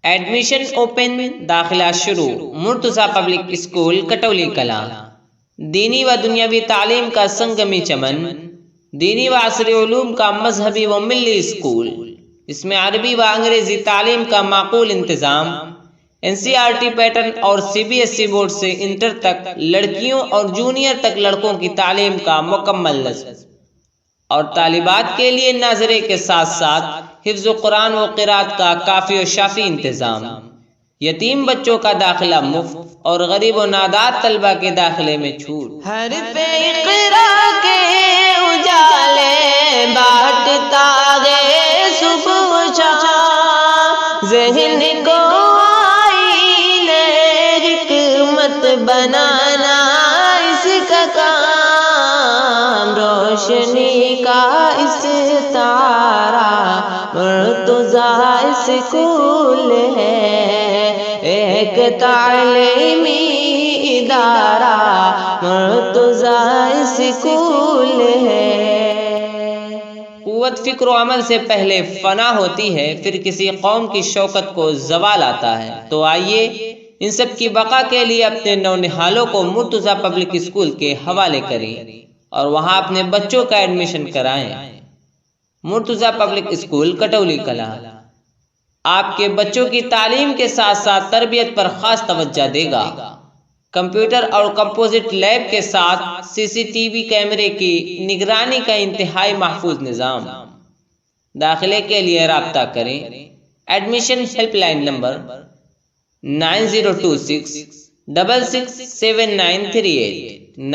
Admission open, داخلہ شروع۔ Murtaza public school کٹولی کلاں، دینی و دنیاوی تعلیم کا سنگمی چمن، دینی و عصری علوم کا مذہبی و ملی اسکول۔ اس میں عربی و انگریزی تعلیم کا معقول انتظام، NCERT پیٹرن اور CBSE بورڈ سے انٹر تک لڑکیوں اور جونیئر تک لڑکوں کی تعلیم کا مکمل نظم، اور طالبات کے لیے ناظرے کے ساتھ ساتھ حفظ قرآن و قرات کا کافی و شافی انتظام۔ یتیم بچوں کا داخلہ مفت اور غریب و نادار طلبہ کے داخلے میں چھوٹ۔ حرف اقرا کے اجالے بانٹتا ہے صبح و شام، ذہن کو آئینہ حکمت بنانا اس کا کام، روشنی کا استعارہ مرتضیٰ اسکول ہے، ایک تعلیمی ادارہ مرتضیٰ اسکول ہے۔ قوت فکر و عمل سے پہلے فنا ہوتی ہے، پھر کسی قوم کی شوکت کو زوال آتا ہے۔ تو آئیے ان سب کی بقا کے لیے اپنے نونہالوں کو مرتضیٰ پبلک اسکول کے حوالے کریں اور وہاں اپنے بچوں کا ایڈمیشن کرائیں۔ مرتضیٰ پبلک اسکول کٹولی کلاں آپ کے بچوں کی تعلیم کے ساتھ ساتھ تربیت پر خاص توجہ دے گا۔ کمپیوٹر اور کمپوزٹ لیب کے ساتھ CCTV کیمرے کی نگرانی کا انتہائی محفوظ نظام۔ داخلے کے لیے رابطہ کریں۔ Admission help line number 9026 667938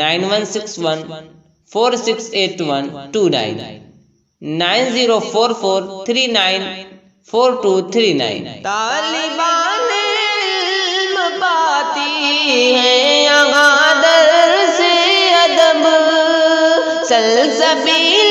9161 468129 9044 394239۔ Taliban علم پاتی ہیں یہاں درس ادب، سلسبیل